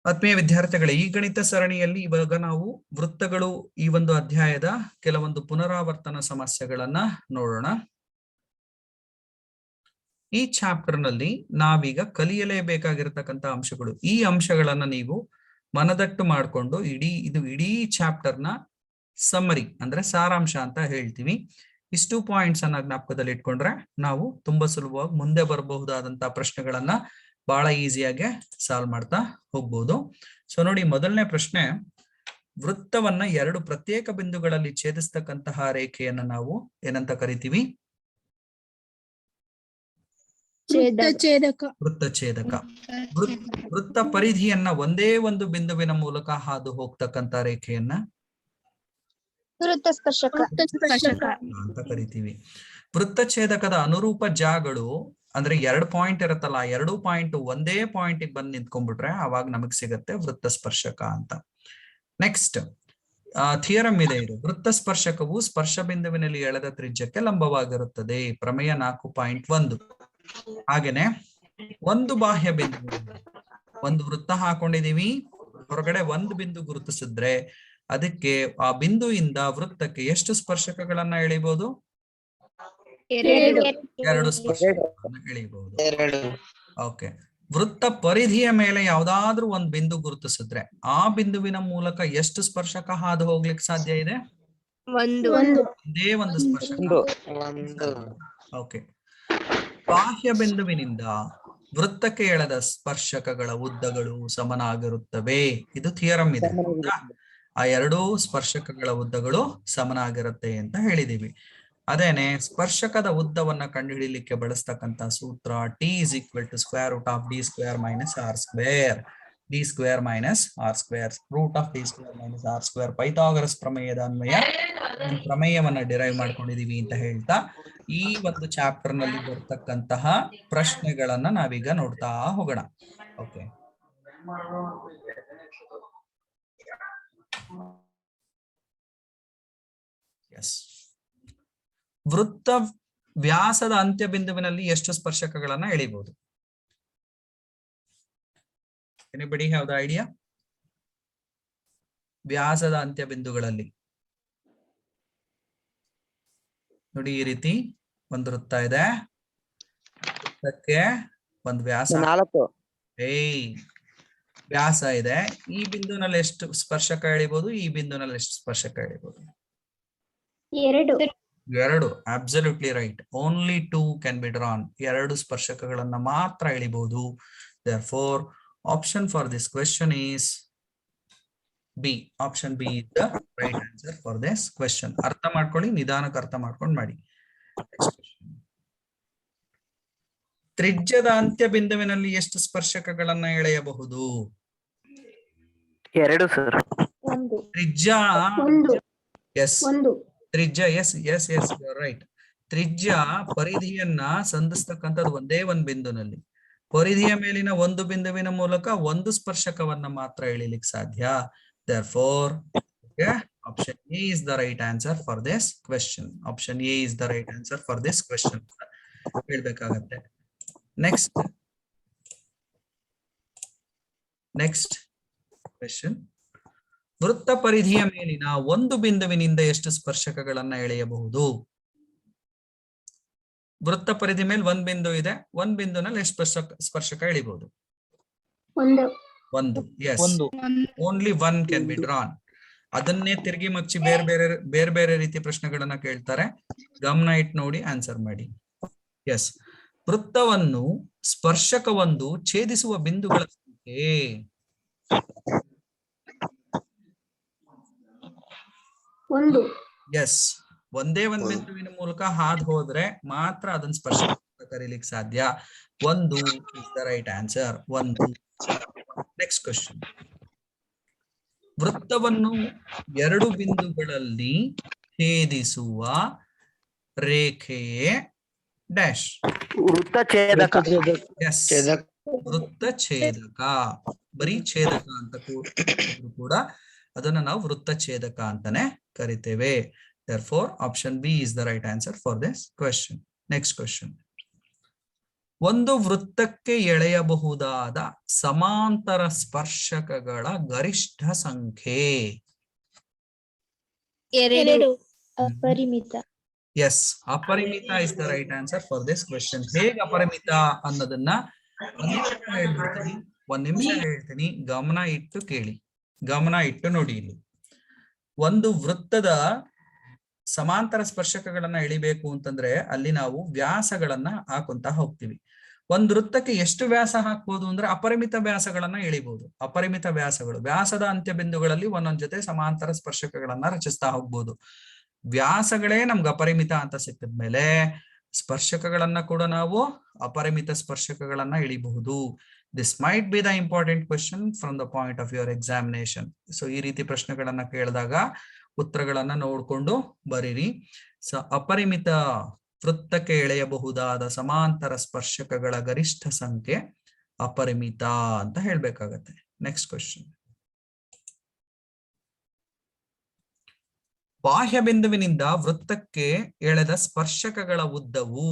ಆತ್ಮೀಯ ವಿದ್ಯಾರ್ಥಿಗಳೇ, ಈ ಗಣಿತ ಸರಣಿಯಲ್ಲಿ ಇವಾಗ ನಾವು ವೃತ್ತಗಳು ಈ ಒಂದು ಅಧ್ಯಾಯದ ಕೆಲವೊಂದು ಪುನರಾವರ್ತನ ಸಮಸ್ಯೆಗಳನ್ನ ನೋಡೋಣ. ಈ ಚಾಪ್ಟರ್ ನಲ್ಲಿ ನಾವೀಗ ಕಲಿಯಲೇಬೇಕಾಗಿರತಕ್ಕಂತ ಅಂಶಗಳು, ಈ ಅಂಶಗಳನ್ನ ನೀವು ಮನದಟ್ಟು ಮಾಡಿಕೊಂಡು ಇಡೀ ಚಾಪ್ಟರ್ ನ ಸಮ್ಮರಿ ಅಂದ್ರೆ ಸಾರಾಂಶ ಅಂತ ಹೇಳ್ತೀವಿ. ಇಷ್ಟು ಪಾಯಿಂಟ್ಸ್ ಅನ್ನ ಜ್ಞಾಪಕದಲ್ಲಿ ಇಟ್ಕೊಂಡ್ರೆ ನಾವು ತುಂಬಾ ಸುಲಭವಾಗಿ ಮುಂದೆ ಬರಬಹುದಾದಂತಹ ಪ್ರಶ್ನೆಗಳನ್ನ ಬಹಳ ಈಸಿಯಾಗಿ ಸಾಲ್ವ್ ಮಾಡ್ತಾ ಹೋಗ್ಬೋದು. ಸೊ ನೋಡಿ, ಮೊದಲನೇ ಪ್ರಶ್ನೆ, ವೃತ್ತವನ್ನ ಎರಡು ಪ್ರತ್ಯೇಕ ಬಿಂದುಗಳಲ್ಲಿ ಛೇದಿಸ್ತಕ್ಕಂತಹ ರೇಖೆಯನ್ನ ನಾವು ಏನಂತ ಕರಿತೀವಿ? ವೃತ್ತಛೇದಕ. ವೃತ್ತ ಪರಿಧಿಯನ್ನ ಒಂದೇ ಒಂದು ಬಿಂದುವಿನ ಮೂಲಕ ಹಾದು ಹೋಗ್ತಕ್ಕಂತ ರೇಖೆಯನ್ನ ವೃತ್ತಸ್ಪರ್ಶಕ ಅಂತ ಕರಿತೀವಿ. ವೃತ್ತಛೇದಕದ ಅನುರೂಪ ಜಾಗಳು ಅಂದ್ರೆ 2 ಪಾಯಿಂಟ್ ಇರುತ್ತಲ್ಲ, 2 ಪಾಯಿಂಟ್ ಒಂದೇ ಪಾಯಿಂಟ್ ಬಂದು ನಿಂತ್ಕೊಂಡ್ಬಿಟ್ರೆ ಅವಾಗ ನಮಗ್ ಸಿಗತ್ತೆ ವೃತ್ತಸ್ಪರ್ಶಕ ಅಂತ. ನೆಕ್ಸ್ಟ್ ಥಿಯರಮ್ ಇದೆ ಇದು. ವೃತ್ತಸ್ಪರ್ಶಕವು ಸ್ಪರ್ಶ ಬಿಂದುವಿನಲ್ಲಿ ಎಳೆದ ತ್ರಿಜ್ಯಕ್ಕೆ ಲಂಬವಾಗಿರುತ್ತದೆ. ಪ್ರಮೇಯ 4.1. ಹಾಗೇನೆ ಒಂದು ಬಾಹ್ಯ ಬಿಂದು, ಒಂದು ವೃತ್ತ ಹಾಕೊಂಡಿದೀವಿ, ಹೊರಗಡೆ ಒಂದು ಬಿಂದು ಗುರುತಿಸಿದ್ರೆ ಅದಕ್ಕೆ ಆ ಬಿಂದುವಿಂದ ವೃತ್ತಕ್ಕೆ ಎಷ್ಟು ಸ್ಪರ್ಶಕಗಳನ್ನ ಎಳಿಬಹುದು? 2 ಸ್ಪರ್ಶಕಗಳನ್ನ ಎಳಿಬಹುದು. ಓಕೆ. ವೃತ್ತ ಪರಿಧಿಯ ಮೇಲೆ ಯಾವ್ದಾದ್ರೂ ಒಂದು ಬಿಂದು ಗುರುತಿಸಿದ್ರೆ ಆ ಬಿಂದುವಿನ ಮೂಲಕ ಎಷ್ಟು ಸ್ಪರ್ಶಕ ಹಾದು ಹೋಗ್ಲಿಕ್ಕೆ ಸಾಧ್ಯ ಇದೆ? ಒಂದೇ ಒಂದು ಸ್ಪರ್ಶಕ. ಓಕೆ. ಬಾಹ್ಯ ಬಿಂದುವಿನಿಂದ ವೃತ್ತಕ್ಕೆ ಎಳೆದ ಸ್ಪರ್ಶಕಗಳ ಉದ್ದಗಳು ಸಮನಾಗಿರುತ್ತವೆ. ಇದು ಥಿಯರಮ್ ಇದೆ. ಆ 2 ಸ್ಪರ್ಶಕಗಳ ಉದ್ದಗಳು ಸಮನಾಗಿರುತ್ತೆ ಅಂತ ಹೇಳಿದೀವಿ. ಅದೇನೆ ಸ್ಪರ್ಶಕದ ಉದ್ದವನ್ನ ಕಂಡುಹಿಡಿಯಲಿಕ್ಕೆ ಬಳಸ್ತಕ್ಕಂತ ಸೂತ್ರ T = √d² - r². d² - r², √d² - r². Pythagoras ಪ್ರಮೇಯದ ಅನ್ವಯ ಪ್ರಮೇಯವನ್ನ ಡಿರೈವ್ ಮಾಡ್ಕೊಂಡಿದೀವಿ ಅಂತ ಹೇಳ್ತಾ ಈ ಒಂದು ಚಾಪ್ಟರ್ ನಲ್ಲಿ ಬರ್ತಕ್ಕಂತಹ ಪ್ರಶ್ನೆಗಳನ್ನ ನಾವೀಗ ನೋಡ್ತಾ ಹೋಗೋಣ. ಓಕೆ. ಎಸ್. ವೃತ್ತ ವ್ಯಾಸದ ಅಂತ್ಯ ಬಿಂದುವಿನಲ್ಲಿ ಎಷ್ಟು ಸ್ಪರ್ಶಕಗಳನ್ನ ಎಳಿಬಹುದು? Anybody have the idea? ವ್ಯಾಸದ ಅಂತ್ಯ ಬಿಂದುಗಳಲ್ಲಿ ನೋಡಿ, ಈ ರೀತಿ ಒಂದು ವೃತ್ತ ಇದೆ, ವೃತ್ತಕ್ಕೆ ಒಂದು ವ್ಯಾಸ ವ್ಯಾಸ ಇದೆ. ಈ ಬಿಂದುನಲ್ಲಿ ಎಷ್ಟು ಸ್ಪರ್ಶಕ ಎಳಿಬಹುದು? ಈ ಬಿಂದುನಲ್ಲಿ ಎಷ್ಟು ಸ್ಪರ್ಶಕ ಎಳಿಬಹುದು? 2. Absolutely right. Only 2 can be drawn. 2 ಸ್ಪರ್ಶಕಗಳನ್ನ ಮಾತ್ರ ಎಳಿಬಹುದು. Therefore, option for this question is B. Option B is the right answer for this question. ಅರ್ಥ ಮಾಡ್ಕೊಳ್ಳಿ, ನಿಧಾನಕ್ಕೆ ಅರ್ಥ ಮಾಡ್ಕೊಂಡು ಮಾಡಿ. ತ್ರಿಜ್ಯದ ಅಂತ್ಯ ಬಿಂದುವಿನಲ್ಲಿ ಎಷ್ಟು ಸ್ಪರ್ಶಕಗಳನ್ನ ಎಳೆಯಬಹುದು? 2 ಸರ್. ತ್ರಿಜ್ಯ ಎಸ್ ತ್ರಿಜ್ಯ ಎಸ್ ರೈಟ್. ತ್ರಿಜ್ಯ ಪರಿಧಿಯನ್ನ ಸಂಧಿಸ್ತಕ್ಕಂಥದ್ದು ಒಂದೇ ಒಂದು ಬಿಂದುನಲ್ಲಿ. ಪರಿಧಿಯ ಮೇಲಿನ ಒಂದು ಬಿಂದುವಿನ ಮೂಲಕ ಒಂದು ಸ್ಪರ್ಶಕವನ್ನ ಮಾತ್ರ ಎಳಿಲಿಕ್ಕೆ ಸಾಧ್ಯ. Therefore, option A is the right answer for this question. Option A is the right answer for this question. ಹೇಳ್ಬೇಕಾಗತ್ತೆ. Next question. ವೃತ್ತ ಪರಿಧಿಯ ಮೇಲಿನ ಒಂದು ಬಿಂದುವಿನಿಂದ ಎಷ್ಟು ಸ್ಪರ್ಶಕಗಳನ್ನ ಎಳೆಯಬಹುದು? ವೃತ್ತ ಪರಿಧಿ ಮೇಲೆ ಒಂದ್ ಬಿಂದು ಇದೆ, ಒಂದ್ ಬಿಂದುನಲ್ಲಿ ಎಷ್ಟು ಸ್ಪರ್ಶಕ ಎಳಿಬಹುದು? 1. Yes. Only 1 can be drawn. ಅದನ್ನೇ ತಿರುಗಿ ಮಚ್ಚಿ ಬೇರೆ ಬೇರೆ ರೀತಿಯ ಪ್ರಶ್ನೆಗಳನ್ನ ಕೇಳ್ತಾರೆ. ಗಮನ ಇಟ್ಟು ನೋಡಿ, ಆನ್ಸರ್ ಮಾಡಿ. ಎಸ್. ವೃತ್ತವನ್ನು ಸ್ಪರ್ಶಕವೊಂದು ಛೇದಿಸುವ ಬಿಂದುಗಳ ಸಂಖ್ಯೆ ಎಸ್. ಒಂದೇ ಒಂದು ಬಿಂದುವಿನ ಮೂಲಕ ಹಾದು ಹೋದ್ರೆ ಮಾತ್ರ ಅದನ್ನ ಸ್ಪರ್ಶಕ ಕರೀಲಿಕ್ಕೆ ಸಾಧ್ಯ. 1 is the right answer. 1. Next question. ವೃತ್ತವನ್ನು 2 ಬಿಂದುಗಳಲ್ಲಿ ಛೇದಿಸುವ ರೇಖೆಯೇ ಡ್ಯಾಶ್? ವೃತ್ತಛೇದಕ. ಎಸ್, ವೃತ್ತಛೇದಕ. ಬರೀ ಛೇದಕ ಅಂತ ಕೂಡ ಅದನ್ನ ನಾವು ವೃತ್ತಛೇದಕ ಅಂತಾನೆ ಕರಿತೇವೆ. Therefore, option B is the right answer for this question. Next question. ಒಂದು ವೃತ್ತಕ್ಕೆ ಎಳೆಯಬಹುದಾದ ಸಮಾಂತರ ಸ್ಪರ್ಶಕಗಳ ಗರಿಷ್ಠ ಸಂಖ್ಯೆ. ಎರಡು. ಅಪರಿಮಿತ. ಎಸ್, ಅಪರಿಮಿತ is the right answer for this question. ಹೇಗೆ ಅಪರಿಮಿತ ಅನ್ನೋದನ್ನ ಒಂದ್ ನಿಮಿಷ ಹೇಳ್ತೀನಿ, ಗಮನ ಇಟ್ಟು ಕೇಳಿ, ಗಮನ ಇಟ್ಟು ನೋಡಿ. ಇಲ್ಲಿ ಒಂದು ವೃತ್ತದ ಸಮಾಂತರ ಸ್ಪರ್ಶಕಗಳನ್ನ ಎಳಿಬೇಕು ಅಂತಂದ್ರೆ ಅಲ್ಲಿ ನಾವು ವ್ಯಾಸಗಳನ್ನ ಹಾಕುತ್ತಾ ಹೋಗ್ತೀವಿ. ಒಂದು ವೃತ್ತಕ್ಕೆ ಎಷ್ಟು ವ್ಯಾಸ ಹಾಕ್ಬೋದು ಅಂದ್ರೆ ಅಪರಿಮಿತ ವ್ಯಾಸಗಳನ್ನ ಎಳಿಬಹುದು. ಅಪರಿಮಿತ ವ್ಯಾಸಗಳು, ವ್ಯಾಸದ ಅಂತ್ಯ ಬಿಂದುಗಳಲ್ಲಿ ಒಂದೊಂದ್ ಜೊತೆ ಸಮಾಂತರ ಸ್ಪರ್ಶಕಗಳನ್ನ ರಚಿಸ್ತಾ ಹೋಗ್ಬೋದು. ವ್ಯಾಸಗಳೇ ನಮ್ಗೆ ಅಪರಿಮಿತ ಅಂತ ಸಿಕ್ಕಿದ್ಮೇಲೆ ಸ್ಪರ್ಶಕಗಳನ್ನ ಕೂಡ ನಾವು ಅಪರಿಮಿತ ಸ್ಪರ್ಶಕಗಳನ್ನ ಎಳಿಬಹುದು. This might be the important question from the point of your examination. So ಈ ರೀತಿ ಪ್ರಶ್ನೆಗಳನ್ನ ಕೇಳಿದಾಗ ಉತ್ತರಗಳನ್ನ ನೋಡ್ಕೊಂಡು ಬರೀರಿ. ಅಪರಿಮಿತ ವೃತ್ತಕ್ಕೆ ಎಳೆಯಬಹುದಾದ ಸಮಾಂತರ ಸ್ಪರ್ಶಕಗಳ ಗರಿಷ್ಠ ಸಂಖ್ಯೆ ಅಪರಿಮಿತ ಅಂತ ಹೇಳ್ಬೇಕಾಗತ್ತೆ. Next question. ಬಾಹ್ಯ ಬಿಂದುವಿನಿಂದ ವೃತ್ತಕ್ಕೆ ಎಳೆದ ಸ್ಪರ್ಶಕಗಳ ಉದ್ದವು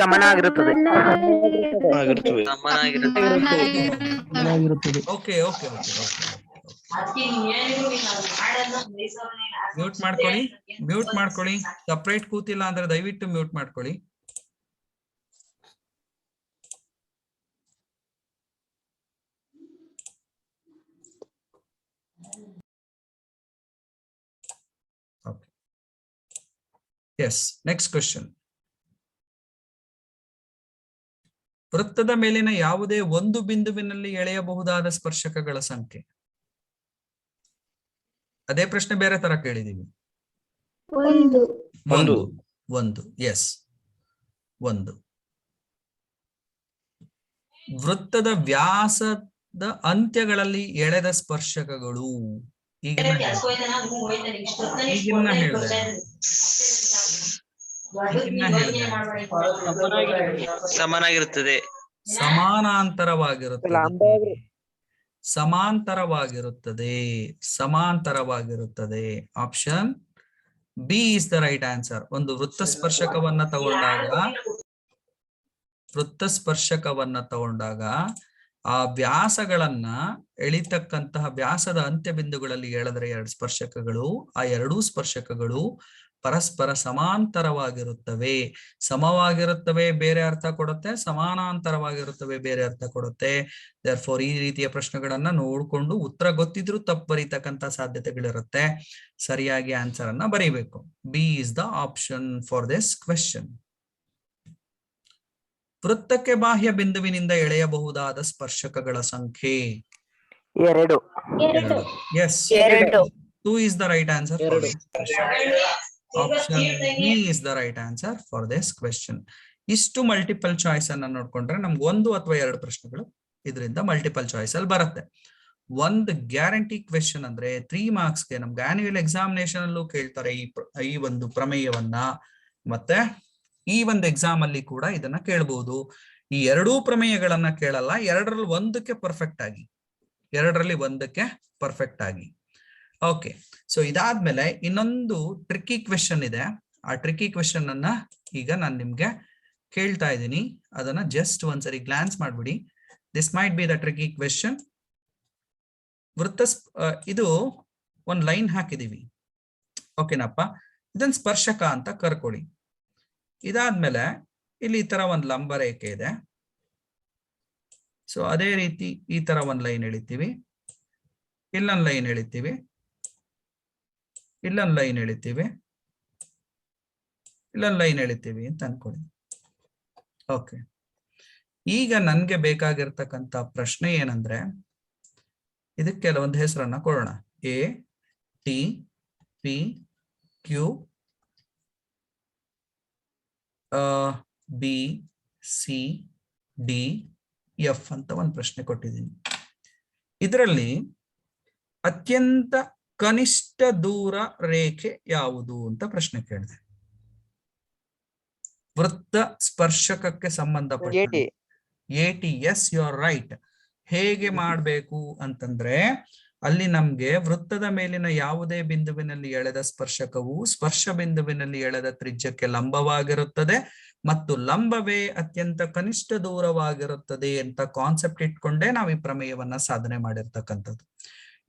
ಸಮನಾಗಿರುತ್ತದೆ. ಓಕೆ ಓಕೆ ಓಕೆ ಮ್ಯೂಟ್ ಮಾಡ್ಕೊಳ್ಳಿ, ಮ್ಯೂಟ್ ಮಾಡ್ಕೊಳ್ಳಿ. ಸಪ್ರೇಟ್ ಕೂತಿಲ್ಲ ಅಂದ್ರೆ ದಯವಿಟ್ಟು ಮ್ಯೂಟ್ ಮಾಡ್ಕೊಳ್ಳಿ. Yes, next question. ವೃತ್ತದ ಮೇಲಿನ ಯಾವುದೇ ಒಂದು ಬಿಂದುವಿನಲ್ಲಿ ಎಳೆಯಬಹುದಾದ ಸ್ಪರ್ಶಕಗಳ ಸಂಖ್ಯೆ. ಅದೇ ಪ್ರಶ್ನೆ ಬೇರೆ ತರ ಕೇಳಿದೀವಿ. ಒಂದು. ಎಸ್, ಒಂದು. ವೃತ್ತದ ವ್ಯಾಸದ ಅಂತ್ಯಗಳಲ್ಲಿ ಎಳೆದ ಸ್ಪರ್ಶಕಗಳು. ಸಮನಾಗಿರುತ್ತದೆ. ಸಮಾನಾಂತರವಾಗಿರುತ್ತದೆ. ಸಮಾಂತರವಾಗಿರುತ್ತದೆ. ಸಮಾಂತರವಾಗಿರುತ್ತದೆ. Option B is the right answer. ಒಂದು ವೃತ್ತ ಸ್ಪರ್ಶಕವನ್ನ ತಗೊಂಡಾಗ ಆ ವ್ಯಾಸಗಳನ್ನ ಎಳಿತಕ್ಕಂತಹ ವ್ಯಾಸದ ಅಂತ್ಯ ಬಿಂದುಗಳಲ್ಲಿ ಎಳೆದರೆ ಎರಡು ಸ್ಪರ್ಶಕಗಳು, ಆ ಎರಡೂ ಸ್ಪರ್ಶಕಗಳು ಪರಸ್ಪರ ಸಮಾಂತರವಾಗಿರುತ್ತವೆ. ಸಮವಾಗಿರುತ್ತವೆ ಬೇರೆ ಅರ್ಥ ಕೊಡುತ್ತೆ, ಸಮಾನಾಂತರವಾಗಿರುತ್ತವೆ ಬೇರೆ ಅರ್ಥ ಕೊಡುತ್ತೆ. ದೇರ್ಫೋರ್ ಈ ರೀತಿಯ ಪ್ರಶ್ನೆಗಳನ್ನ ನೋಡ್ಕೊಂಡು ಉತ್ತರ ಗೊತ್ತಿದ್ರು ತಪ್ಪು ಬರೀತಕ್ಕಂತ ಸಾಧ್ಯತೆಗಳಿರುತ್ತೆ. ಸರಿಯಾಗಿ ಆನ್ಸರ್ ಅನ್ನ ಬರೀಬೇಕು. B is the option for this question. ವೃತ್ತಕ್ಕೆ ಬಾಹ್ಯ ಬಿಂದುವಿನಿಂದ ಎಳೆಯಬಹುದಾದ ಸ್ಪರ್ಶಕಗಳ ಸಂಖ್ಯೆ ಎರಡು. Yes, 2 is the right answer for this question. Option B is the right answer for this question. ಇಷ್ಟು ಮಲ್ಟಿಪಲ್ ಚಾಯ್ಸ್ ಅನ್ನ ನೋಡ್ಕೊಂಡ್ರೆ ನಮ್ಗೆ ಒಂದು ಅಥವಾ ಎರಡು ಪ್ರಶ್ನೆಗಳು ಇದರಿಂದ ಮಲ್ಟಿಪಲ್ ಚಾಯ್ಸ್ ಅಲ್ಲಿ ಬರುತ್ತೆ. ಒಂದು ಗ್ಯಾರಂಟಿ ಕ್ವೆಶ್ಚನ್ ಅಂದ್ರೆ 3 ಮಾರ್ಕ್ಸ್ಗೆ ನಮ್ಗೆ ಆನ್ಯುವಲ್ ಎಕ್ಸಾಮಿನೇಷನ್ ಅಲ್ಲೂ ಕೇಳ್ತಾರೆ ಈ ಒಂದು ಪ್ರಮೇಯವನ್ನ, ಮತ್ತೆ ಈ ಒಂದು ಎಕ್ಸಾಮ್ ಅಲ್ಲಿ ಕೂಡ ಇದನ್ನ ಕೇಳಬಹುದು. ಈ ಎರಡೂ ಪ್ರಮೇಯಗಳನ್ನ ಕೇಳಲ್ಲ, ಎರಡರಲ್ಲಿ ಒಂದಕ್ಕೆ ಪರ್ಫೆಕ್ಟ್ ಆಗಿ. ಓಕೆ, ಸೊ ಇದಾದ್ಮೇಲೆ ಇನ್ನೊಂದು ಟ್ರಿಕ್ಕಿ ಕ್ವೆಶ್ಚನ್ ಇದೆ. ಆ ಟ್ರಿಕ್ಕಿ ಕ್ವೆಶ್ಚನ್ ಅನ್ನ ಈಗ ನಾನು ನಿಮ್ಗೆ ಕೇಳ್ತಾ ಇದ್ದೀನಿ, ಅದನ್ನ ಜಸ್ಟ್ ಒಂದ್ಸರಿ ಗ್ಲಾನ್ಸ್ ಮಾಡ್ಬಿಡಿ. This might be the tricky question. ಇದು ಒಂದ್ ಲೈನ್ ಹಾಕಿದೀವಿ, ಓಕೆನಪ್ಪ. ಇದನ್ನ ಸ್ಪರ್ಶಕ ಅಂತ ಕರ್ಕೊಳ್ಳಿ. ಇದಾದ್ಮೇಲೆ ಇಲ್ಲಿ ಈ ತರ ಒಂದ್ ಲಂಬ ರೇಖೆ ಇದೆ. ಸೊ ಅದೇ ರೀತಿ ಈ ತರ ಒಂದ್ ಲೈನ್ ಎಳಿತೀವಿ, ಇಲ್ಲೊಂದ್ ಲೈನ್ ಎಳಿತೀವಿ, ಇಲ್ಲೊಂದ್ ಲೈನ್ ಎಳಿತೀವಿ, ಇಲ್ಲೊಂದ್ ಲೈನ್ ಎಳಿತೀವಿ ಅಂತ ಅನ್ಕೊಳ್ಳಿ. ಓಕೆ, ಈಗ ನನ್ಗೆ ಬೇಕಾಗಿರ್ತಕ್ಕಂಥ ಪ್ರಶ್ನೆ ಏನಂದ್ರೆ, ಇದಕ್ಕೆ ಕೆಲವೊಂದು ಹೆಸರನ್ನ ಕೊಡೋಣ. A, T, P, Q, B, C, D, F ಅಂತ ಒಂದು ಪ್ರಶ್ನೆ ಕೊಟ್ಟಿದ್ದೀನಿ. ಇದರಲ್ಲಿ ಅತ್ಯಂತ ಕನಿಷ್ಠ ದೂರ ರೇಖೆ ಯಾವುದು ಅಂತ ಪ್ರಶ್ನೆ ಕೇಳಿದೆ. ವೃತ್ತ ಸ್ಪರ್ಶಕಕ್ಕೆ ಸಂಬಂಧಪಟ್ಟ AT. Yes, you are right. ಹೇಗೆ ಮಾಡಬೇಕು ಅಂತಂದ್ರೆ, ಅಲ್ಲಿ ನಮ್ಗೆ ವೃತ್ತದ ಮೇಲಿನ ಯಾವುದೇ ಬಿಂದುವಿನಲ್ಲಿ ಎಳೆದ ಸ್ಪರ್ಶಕವು ಸ್ಪರ್ಶ ಬಿಂದುವಿನಲ್ಲಿ ಎಳೆದ ತ್ರಿಜ್ಯಕ್ಕೆ ಲಂಬವಾಗಿರುತ್ತದೆ ಮತ್ತು ಲಂಬವೇ ಅತ್ಯಂತ ಕನಿಷ್ಠ ದೂರವಾಗಿರುತ್ತದೆ ಅಂತ ಕಾನ್ಸೆಪ್ಟ್ ಇಟ್ಕೊಂಡೇ ನಾವು ಈ ಪ್ರಮೇಯವನ್ನ ಸಾಧನೆ ಮಾಡಿರ್ತಕ್ಕಂಥದ್ದು.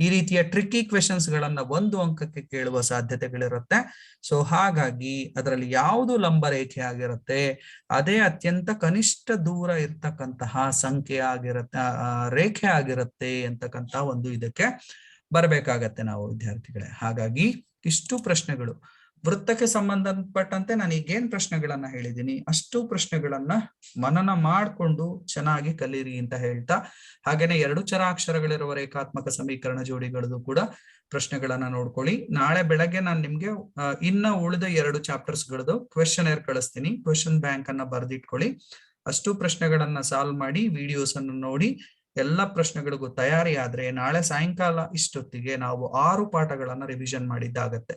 ಈ ರೀತಿಯ ಟ್ರಿಕ್ಕಿ ಕ್ವೆಶನ್ಸ್ ಗಳನ್ನ 1 ಅಂಕಕ್ಕೆ ಕೇಳುವ ಸಾಧ್ಯತೆಗಳಿರುತ್ತೆ. ಸೊ ಹಾಗಾಗಿ ಅದರಲ್ಲಿ ಯಾವುದು ಲಂಬ ರೇಖೆ ಆಗಿರುತ್ತೆ ಅದೇ ಅತ್ಯಂತ ಕನಿಷ್ಠ ದೂರ ಇರ್ತಕ್ಕಂತಹ ಸಂಖ್ಯೆ ಆಗಿರುತ್ತೆ, ರೇಖೆ ಆಗಿರುತ್ತೆ ಅಂತಕ್ಕಂತ ಒಂದು ಇದಕ್ಕೆ ಬರಬೇಕಾಗತ್ತೆ ನಾವು ವಿದ್ಯಾರ್ಥಿಗಳೇ. ಹಾಗಾಗಿ ಇಷ್ಟು ಪ್ರಶ್ನೆಗಳು ವೃತ್ತಕ್ಕೆ ಸಂಬಂಧಪಟ್ಟಂತೆ ನಾನು ಈಗೇನ್ ಪ್ರಶ್ನೆಗಳನ್ನ ಹೇಳಿದ್ದೀನಿ ಅಷ್ಟು ಪ್ರಶ್ನೆಗಳನ್ನ ಮನನ ಮಾಡಿಕೊಂಡು ಚೆನ್ನಾಗಿ ಕಲೀರಿ ಅಂತ ಹೇಳ್ತಾ, ಹಾಗೇನೆ 2 ಚರಾಕ್ಷರಗಳಿರುವ ರೇಖಾತ್ಮಕ ಸಮೀಕರಣ ಜೋಡಿಗಳದ್ದು ಕೂಡ ಪ್ರಶ್ನೆಗಳನ್ನ ನೋಡ್ಕೊಳ್ಳಿ. ನಾಳೆ ಬೆಳಗ್ಗೆ ನಾನು ನಿಮ್ಗೆ ಇನ್ನ ಉಳಿದ 2 ಚಾಪ್ಟರ್ಸ್ ಗಳದ್ದು ಕ್ವೆಶ್ಚನ್ ಏರ್ ಕಳಿಸ್ತೀನಿ. ಕ್ವೆಶ್ಚನ್ ಬ್ಯಾಂಕ್ ಅನ್ನ ಬರೆದಿಟ್ಕೊಳ್ಳಿ. ಅಷ್ಟು ಪ್ರಶ್ನೆಗಳನ್ನ ಸಾಲ್ವ್ ಮಾಡಿ ವಿಡಿಯೋಸ್ ಅನ್ನು ನೋಡಿ ಎಲ್ಲ ಪ್ರಶ್ನೆಗಳಿಗೂ ತಯಾರಿ ಆದ್ರೆ ನಾಳೆ ಸಾಯಂಕಾಲ ಇಷ್ಟೊತ್ತಿಗೆ ನಾವು 6 ಪಾಠಗಳನ್ನ ರಿವಿಷನ್ ಮಾಡಿದ್ದಾಗತ್ತೆ.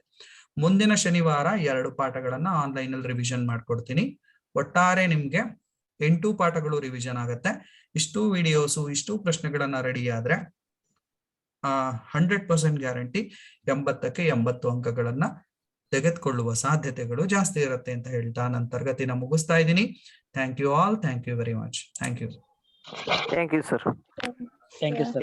ಮುಂದಿನ ಶನಿವಾರ 2 ಪಾಠಗಳನ್ನ ಆನ್ಲೈನ್ ಅಲ್ಲಿ ರಿವಿಷನ್ ಮಾಡ್ಕೊಡ್ತೀನಿ. ಒಟ್ಟಾರೆ ನಿಮ್ಗೆ 8 ಪಾಠಗಳು ರಿವಿಷನ್ ಆಗತ್ತೆ. ಇಷ್ಟು ವಿಡಿಯೋಸು ಇಷ್ಟು ಪ್ರಶ್ನೆಗಳನ್ನ ರೆಡಿ ಆದ್ರೆ 100% ಗ್ಯಾರಂಟಿ 80ಕ್ಕೆ 80 ಅಂಕಗಳನ್ನ ತೆಗೆದುಕೊಳ್ಳುವ ಸಾಧ್ಯತೆಗಳು ಜಾಸ್ತಿ ಇರುತ್ತೆ ಅಂತ ಹೇಳ್ತಾ ನನ್ನ ತರಗತಿನ ಮುಗಿಸ್ತಾ ಇದ್ದೀನಿ. Thank you all. Thank you very much. Thank you. Thank you sir. Thank you, sir.